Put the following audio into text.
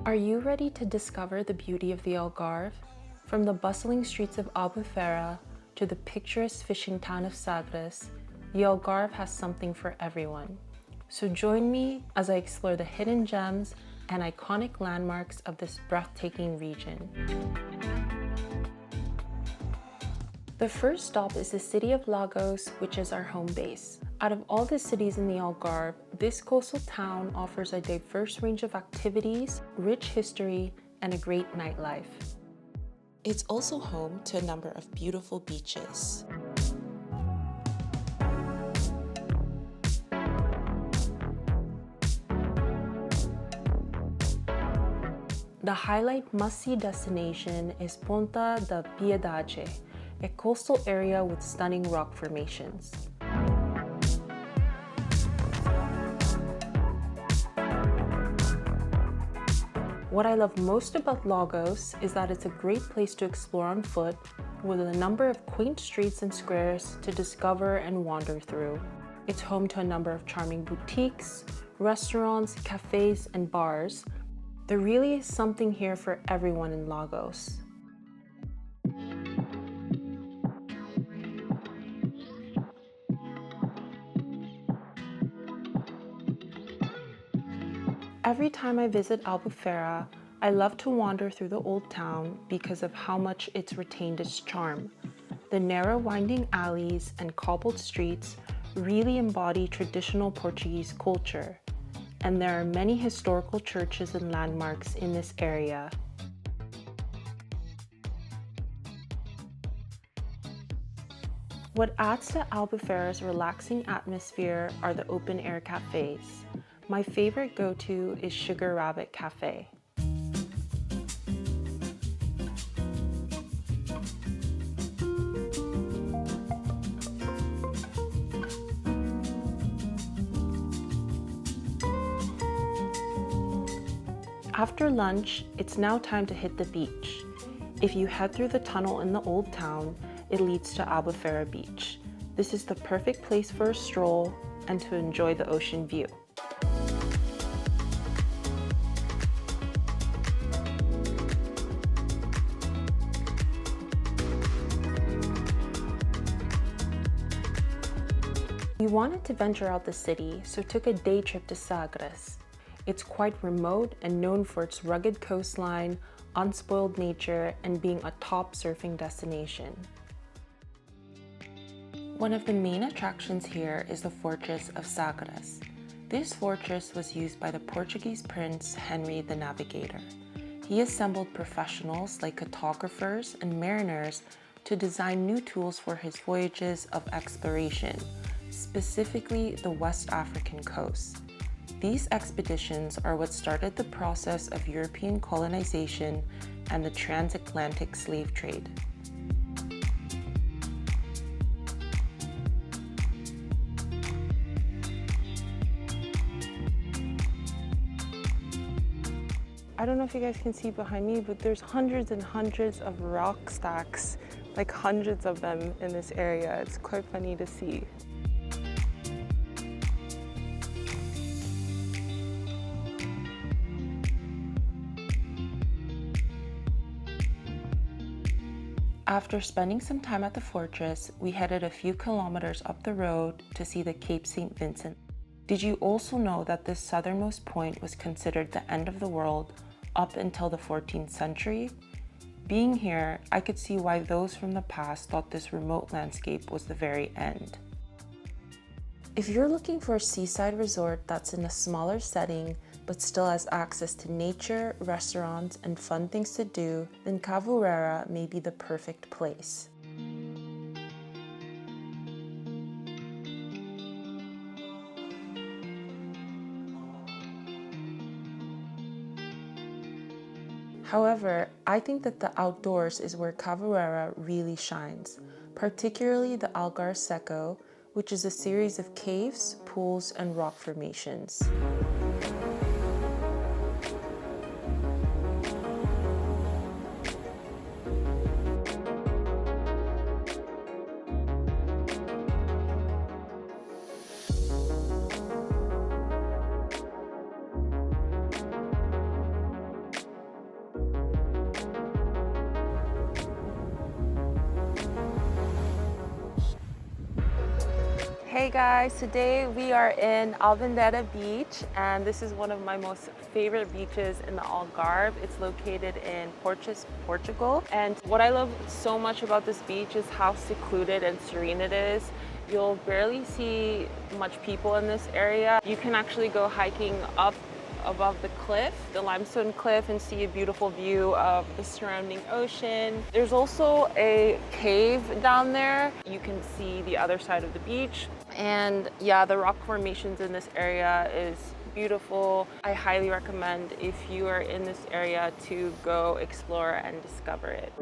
Are you ready to discover the beauty of the Algarve? From the bustling streets of Albufeira to the picturesque fishing town of Sagres, the Algarve has something for everyone. So join me as I explore the hidden gems and iconic landmarks of this breathtaking region. The first stop is the city of Lagos, which is our home base. Out of all the cities in the Algarve, this coastal town offers a diverse range of activities, rich history, and a great nightlife. It's also home to a number of beautiful beaches. The highlight must-see destination is Ponta da Piedade, a coastal area with stunning rock formations. What I love most about Lagos is that it's a great place to explore on foot, with a number of quaint streets and squares to discover and wander through. It's home to a number of charming boutiques, restaurants, cafes, and bars. There really is something here for everyone in Lagos. Every time I visit Albufeira, I love to wander through the old town because of how much it's retained its charm. The narrow winding alleys and cobbled streets really embody traditional Portuguese culture, and there are many historical churches and landmarks in this area. What adds to Albufeira's relaxing atmosphere are the open-air cafes. My favorite go-to is Sugar Rabbit Cafe. After lunch, it's now time to hit the beach. If you head through the tunnel in the old town, it leads to Albufeira Beach. This is the perfect place for a stroll and to enjoy the ocean view. We wanted to venture out the city, so took a day trip to Sagres. It's quite remote and known for its rugged coastline, unspoiled nature, and being a top surfing destination. One of the main attractions here is the Fortress of Sagres. This fortress was used by the Portuguese Prince Henry the Navigator. He assembled professionals like cartographers and mariners to design new tools for his voyages of exploration, specifically the West African coast. These expeditions are what started the process of European colonization and the transatlantic slave trade. I don't know if you guys can see behind me, but there's hundreds and hundreds of rock stacks, like hundreds of them in this area. It's quite funny to see. After spending some time at the fortress, we headed a few kilometers up the road to see the Cape St. Vincent. Did you also know that this southernmost point was considered the end of the world up until the 14th century? Being here, I could see why those from the past thought this remote landscape was the very end. If you're looking for a seaside resort that's in a smaller setting but still has access to nature, restaurants, and fun things to do, then Carvoeiro may be the perfect place. However, I think that the outdoors is where Carvoeiro really shines, particularly the Algar Seco, which is a series of caves, pools, and rock formations. Hey guys, today we are in Albandeira beach and this is one of my most favorite beaches in the Algarve. It's located in Portugal, and what I love so much about this beach is how secluded and serene it is. You'll barely see much people in this area. You can actually go hiking up above the cliff, the limestone cliff, and see a beautiful view of the surrounding ocean. There's also a cave down there. You can see the other side of the beach. And yeah, the rock formations in this area is beautiful. I highly recommend if you are in this area to go explore and discover it.